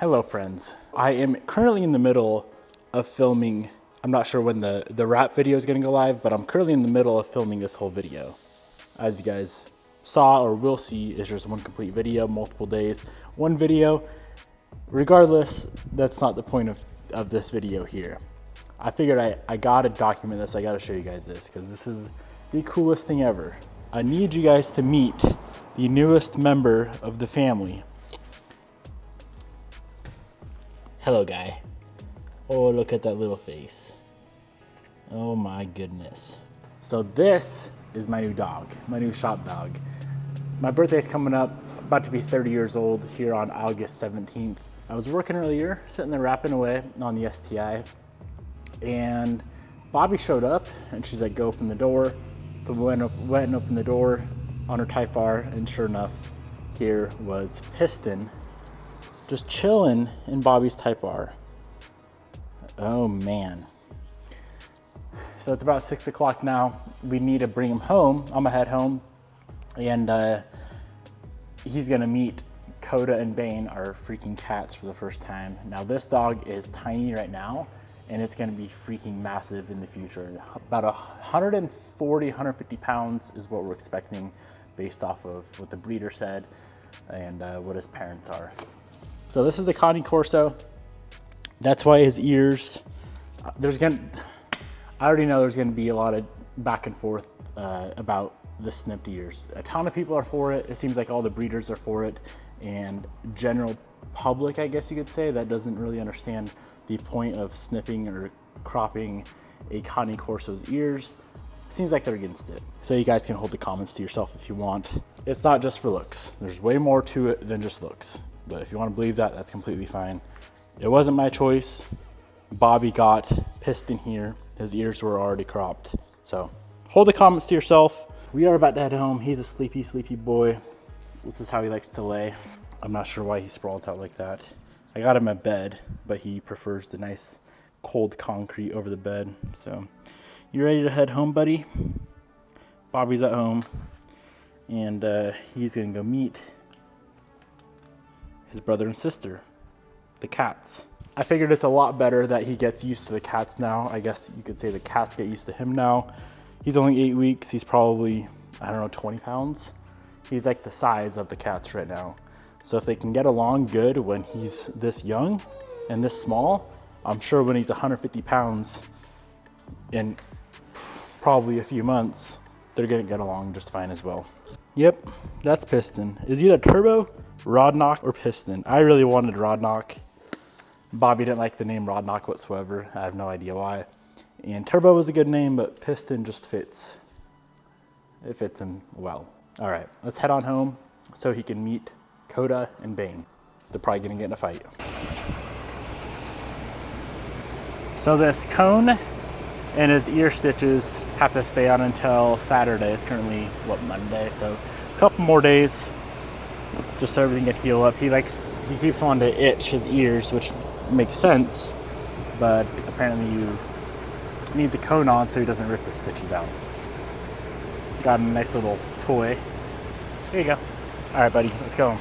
Hello friends. I am currently in the middle of filming. I'm not sure when the wrap video is gonna go live, but I'm currently in the middle of filming this whole video. As you guys saw or will see, is just one complete video, multiple days, one video. Regardless, that's not the point of this video here. I figured I gotta document this, I gotta show you guys this, because this is the coolest thing ever. I need you guys to meet the newest member of the family. Hello, guy. Oh, look at that little face. Oh my goodness. So this is my new dog, my new shop dog. My birthday's coming up, about to be 30 years old here on August 17th. I was working earlier, sitting there rapping away on the STI, and Bobby showed up and she's like, go open the door. So we went and opened the door on her Type R, and sure enough, here was Piston just chilling in Bobby's Type R. Oh man. So it's about 6 o'clock now. We need to bring him home. I'm gonna head home, and he's gonna meet Coda and Bane, our freaking cats, for the first time. Now this dog is tiny right now, and it's gonna be freaking massive in the future. About 140, 150 pounds is what we're expecting based off of what the breeder said and what his parents are. So this is a Connie Corso. That's why his ears, I already know there's gonna be a lot of back and forth about the snipped ears. A ton of people are for it. It seems like all the breeders are for it, and general public, I guess you could say, that doesn't really understand the point of snipping or cropping a Connie Corso's ears, seems like they're against it. So you guys can hold the comments to yourself if you want. It's not just for looks. There's way more to it than just looks. But if you want to believe that, that's completely fine. It wasn't my choice. Bobby got Piston here. His ears were already cropped. So hold the comments to yourself. We are about to head home. He's a sleepy, sleepy boy. This is how he likes to lay. I'm not sure why he sprawls out like that. I got him a bed, but he prefers the nice cold concrete over the bed. So you ready to head home, buddy? Bobby's at home, and he's gonna go meet his brother and sister, the cats. I figured it's a lot better that he gets used to the cats now. I guess you could say the cats get used to him now. He's only 8 weeks. He's probably, I don't know, 20 pounds. He's like the size of the cats right now. So if they can get along good when he's this young and this small, I'm sure when he's 150 pounds in probably a few months, they're gonna get along just fine as well. Yep, that's Piston. Is either Turbo, Rod Knock, or Piston. I really wanted Rod Knock. Bobby didn't like the name Rod Knock whatsoever. I have no idea why. And Turbo was a good name, but Piston just fits. It fits him well. All right, let's head on home so he can meet Coda and Bane. They're probably gonna get in a fight. So this cone and his ear stitches have to stay on until Saturday. It's currently, what, Monday? So a couple more days just so everything can heal up. He keeps wanting to itch his ears, which makes sense, but apparently you need the cone on so he doesn't rip the stitches out. Got him a nice little toy. Here you go. All right, buddy, let's go.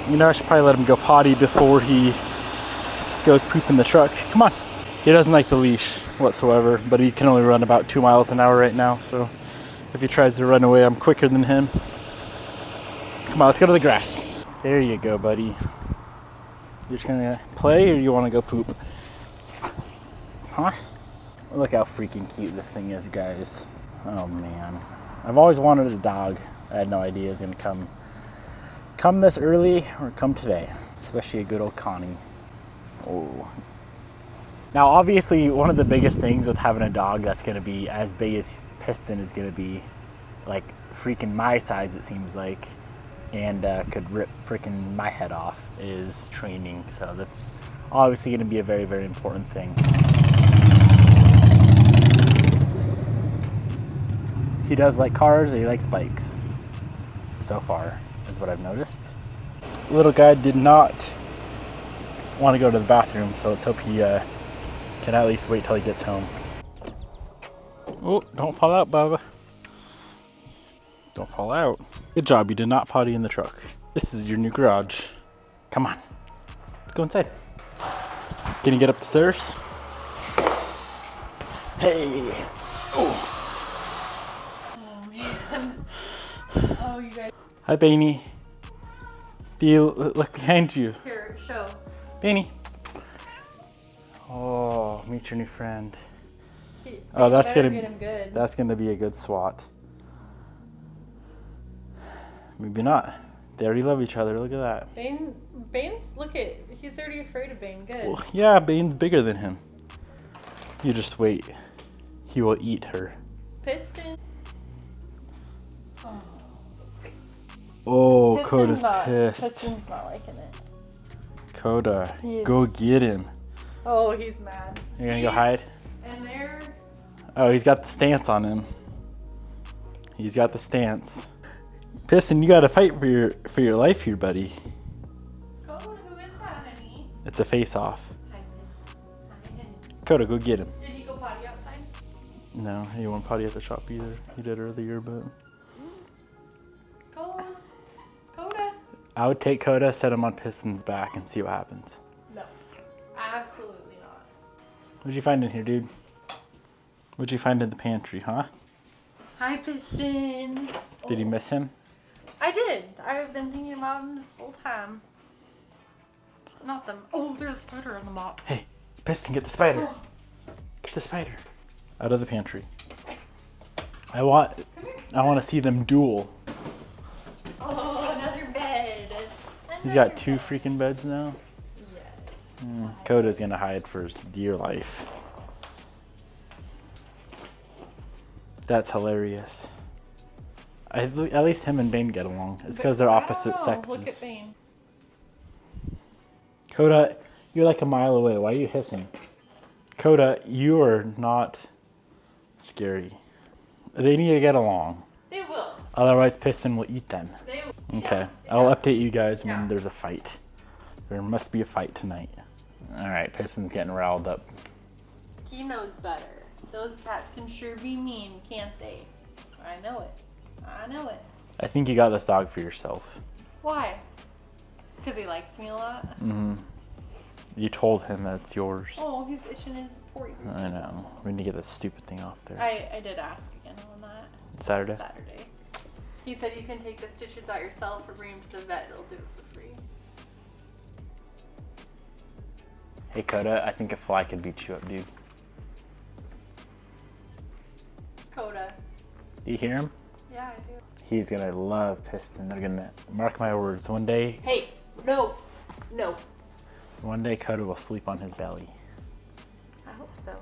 You know, I should probably let him go potty before he goes poop in the truck. Come on. He doesn't like the leash whatsoever, but he can only run about 2 miles an hour right now. So if he tries to run away, I'm quicker than him. Come on, let's go to the grass. There you go, buddy. You're just gonna play, or you wanna go poop? Huh? Look how freaking cute this thing is, guys. Oh man. I've always wanted a dog. I had no idea it was gonna come this early or come today, especially a good old Connie. Oh. Now, obviously, one of the biggest things with having a dog that's gonna be as big as Piston is gonna be, like freaking my size, it seems like, and could rip freaking my head off, is training. So that's obviously gonna be a very, very important thing. He does like cars, and he likes bikes, so far, is what I've noticed. Little guy did not want to go to the bathroom, so let's hope he can at least wait till he gets home. Oh, don't fall out, Bubba. Don't fall out. Good job, you did not potty in the truck. This is your new garage. Come on, let's go inside. Can you get up the stairs? Hey. Oh. Oh man. Oh, you guys. Hi, Beanie. Do you look behind you? Here, show. Beanie. Oh, meet your new friend. Oh, that's get gonna him good. That's gonna be a good SWAT. Maybe not. They already love each other. Look at that. Bane's, look at, he's already afraid of Bane. Good. Well, yeah, Bane's bigger than him. You just wait. He will eat her. Piston. Oh, Coda's pissed. Piston's not liking it. Coda, go get him. Oh, he's mad. You're gonna go hide? And there. Oh, he's got the stance on him. He's got the stance. Piston, you gotta fight for your life here, buddy. Code, who is that, honey? It's a face-off. Hi, Piston. Coda, go get him. Did he go potty outside? No, he won't potty at the shop either. He did earlier, but... Coda. I would take Coda, set him on Piston's back, and see what happens. No, absolutely not. What'd you find in here, dude? What'd you find in the pantry, huh? Hi, Piston. Did you miss him? I did. I've been thinking about him this whole time. Not them. Oh, there's a spider on the mop. Hey, Piston, get the spider. Get the spider. Out of the pantry. I want to see them duel. Oh, another bed. He's got two freaking beds now. Yes. Coda's gonna hide for his dear life. That's hilarious. At least him and Bane get along. It's because they're opposite sexes. Look at Bane. Coda, you're like a mile away. Why are you hissing? Coda, you are not scary. They need to get along. They will. Otherwise, Piston will eat them. They will. Okay, Yeah. I'll update you guys when there's a fight. There must be a fight tonight. All right, Piston's getting riled up. He knows better. Those cats can sure be mean, can't they? I know it. I know it. I think you got this dog for yourself. Why? Because he likes me a lot? Mm-hmm. You told him that it's yours. Oh, he's itching his port. I know. We need to get that stupid thing off there. I did ask again on that. Saturday? Saturday. He said you can take the stitches out yourself or bring him to the vet. It'll do it for free. Hey, Coda, I think a fly could beat you up, dude. Coda. Do you hear him? Yeah, I do. He's gonna love Piston. They're gonna, mark my words, one day Hey, no. No. one day Coda will sleep on his belly. I hope so.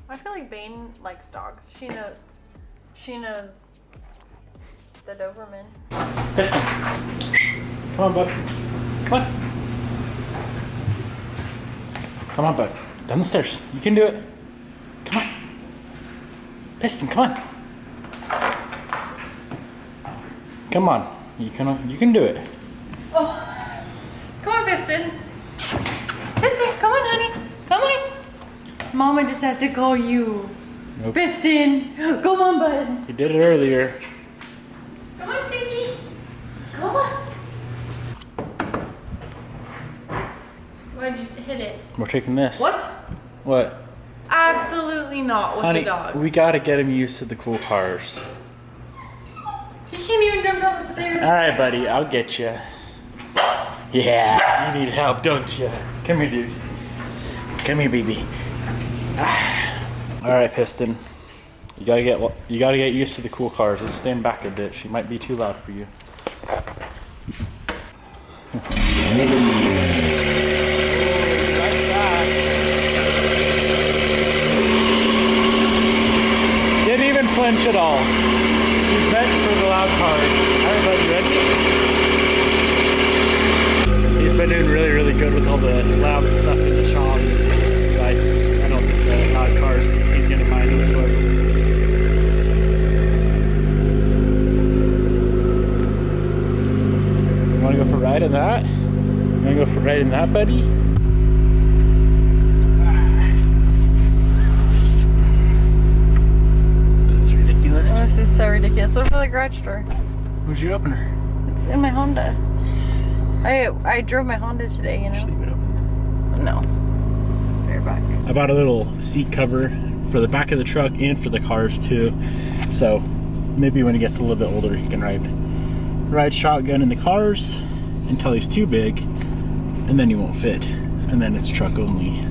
I feel like Bane likes dogs. She knows. She knows the Doberman. Piston! Come on, bud. Come on. Come on, bud. Down the stairs. You can do it. Come on. Piston, come on. Come on. You can do it. Oh. Come on, Piston. Piston, come on, honey. Come on. Mama just has to call you. Nope. Piston, come on, bud. You did it earlier. Come on, Stinky. Come on. Why'd you hit it? We're taking this. What? What? Absolutely not with Honey, the dog. we gotta get him used to the cool cars. He can't even jump down the stairs. All right, buddy, I'll get you. Yeah, you need help, don't you? Come here, dude. Come here, baby. All right, Piston. You gotta get used to the cool cars. Let's stand back a bit. She might be too loud for you. Didn't even flinch at all. He's meant for the loud cars. All right, bud, you ready? He's been doing really, really good with all the loud stuff in the shop. I don't think the loud cars he's gonna mind whatsoever. You wanna go for a ride in that? You wanna go for a ride in that, buddy? This is so ridiculous. What for the garage door? Where's your opener? It's in my Honda. I drove my Honda today, you know. Just leave it open. No. Bear back. I bought a little seat cover for the back of the truck and for the cars too. So maybe when he gets a little bit older, he can ride shotgun in the cars until he's too big, and then he won't fit, and then it's truck only.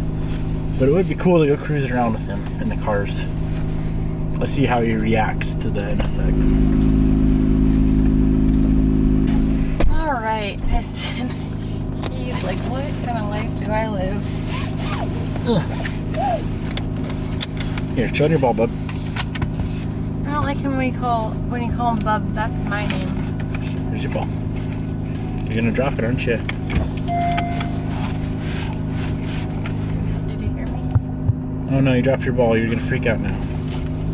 But it would be cool to go cruise around with him in the cars. Let's see how he reacts to the NSX. All right, Piston. He's like, what kind of life do I live? Here, show your ball, bub. I don't like him when you call him Bub. That's my name. Here's your ball. You're gonna drop it, aren't you? Did you hear me? Oh no, you dropped your ball. You're gonna freak out now.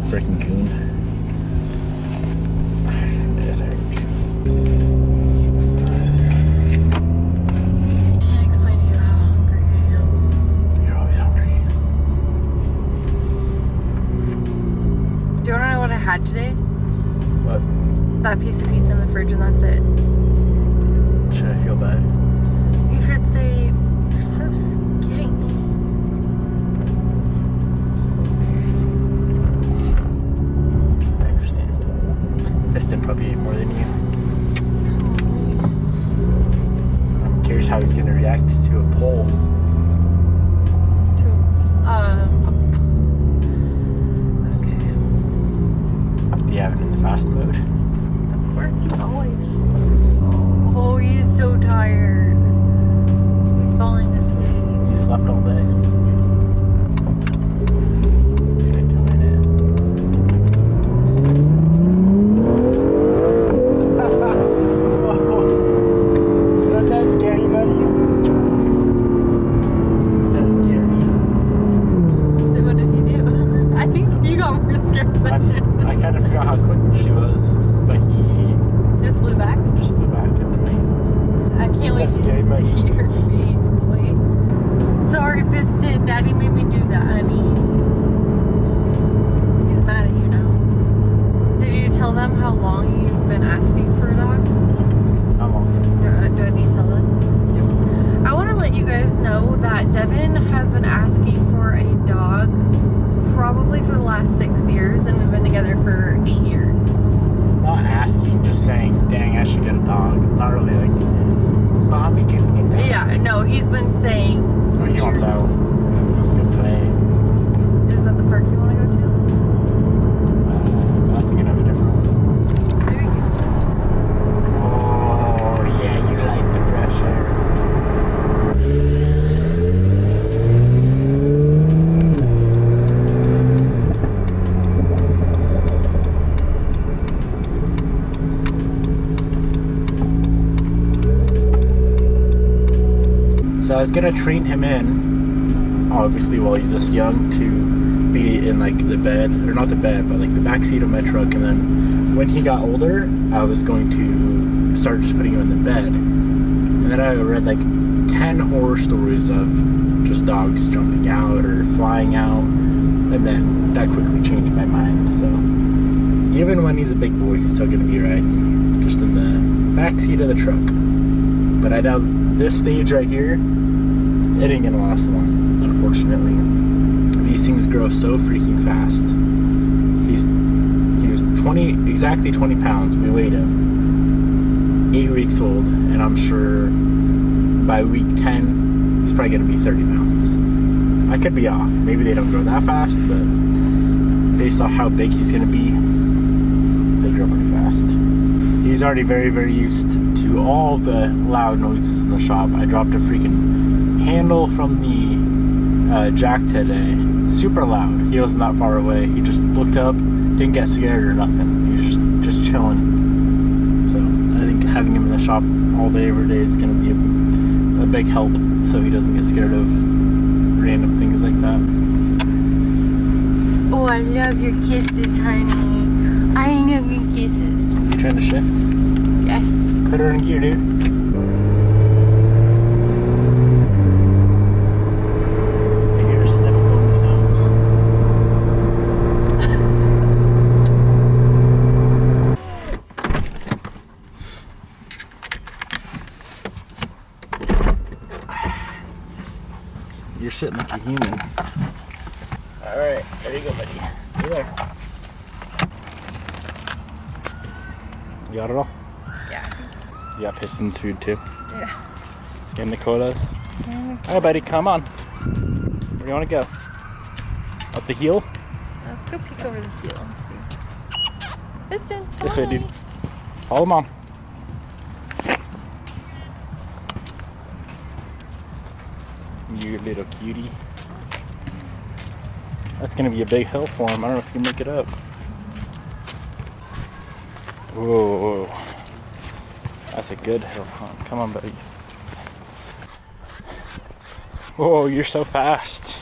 Freaking goon. Yes, I Can't explain to you how hungry I am. You're always hungry. Do you want to know what I had today? What? That piece of pizza in the fridge, and that's it. Should I feel bad? You should say, you're so skinny. I understand. Piston probably ate more than you. I'm curious how he's gonna react to a pole. Okay. Do you have it in the fast mode? Of course, always. Oh, he's so tired. He's falling asleep. You slept all day. Give it to win it. Was that scary, buddy? Was that scary? Then what did he do? I think you got more scared than him. I kind of forgot how quick she was, but he Just flew back. just flew back into me. I can't wait to That's scary, buddy. see your face. Wait. Sorry, Piston. Daddy made me do that, honey. He's mad at you now. Did you tell them how long you've been asking for a dog? How long? Do I need to tell them? Yep. I want to let you guys know that Devin has been asking for a dog probably for the last 6 years, and we've been together for 8 years. Not asking, just saying, dang, I should get a dog. Not really like, Bobby, give me a dog. Yeah, no, he's been saying. Or he wants out. Let's go play. Is that the park you want to go to? I was thinking of a different one. Maybe he's not. Oh, yeah, you like the fresh air. So I was gonna train him in, obviously while he's this young, to be in like the bed, or not the bed, but like the back seat of my truck. And then when he got older, I was going to start just putting him in the bed. And then I read like 10 horror stories of just dogs jumping out or flying out, and then that quickly changed my mind. So even when he's a big boy, he's still gonna be riding just in the back seat of the truck. But I doubt this stage right here, it ain't gonna last long, unfortunately. These things grow so freaking fast. He was exactly 20 pounds. We weighed him. 8 weeks old, and I'm sure by week 10, he's probably gonna be 30 pounds. I could be off. Maybe they don't grow that fast, but based off how big he's gonna be, they grow pretty fast. He's already very, very used to all the loud noises in the shop. I dropped a freaking handle from the jack today. Super loud. He wasn't that far away. He just looked up, didn't get scared or nothing. He was just chilling. So I think having him in the shop all day, every day is going to be a big help, so he doesn't get scared of random things like that. Oh, I love your kisses, honey. I love your kisses. Is he trying to shift? Yes. Put her in gear, dude. I hear her sniff going down. shitting like a human. Alright, there you go, buddy. Stay there. You got it all? Yeah, I think so. You got Piston's food too? Yeah. And Dakota's? Alright, buddy, come on. Where do you want to go? Up the heel? Let's go peek over the heel and see. Piston, come This on, way, dude. honey. Follow mom. You little cutie. That's gonna be a big hill for him. I don't know if you can make it up. Whoa. That's a good hill, huh? Come on, buddy. Whoa, you're so fast.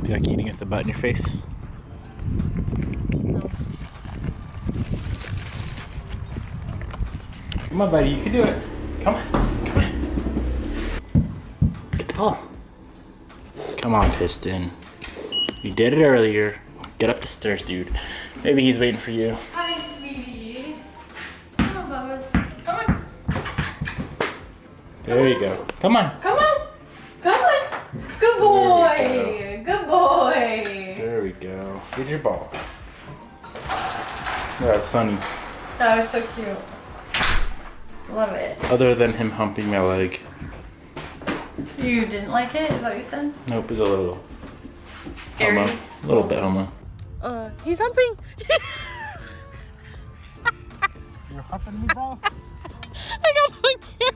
Do you like eating with the butt in your face? No. Come on, buddy, you can do it. Come on, come on. Get the ball. Come on, Piston. You did it earlier. Get up the stairs, dude. Maybe he's waiting for you. Hi, sweetie. Come on, Bubba's. Come on. There you go. Come on. Come on. Come on. Good boy. Good boy. There we go. Get your ball. That's funny. That was so cute. Love it. Other than him humping my leg. You didn't like it? Is that what you said? Nope, it's a little Scary? homo. A little bit homo. He's humping. You're humping me, bro? I got one here.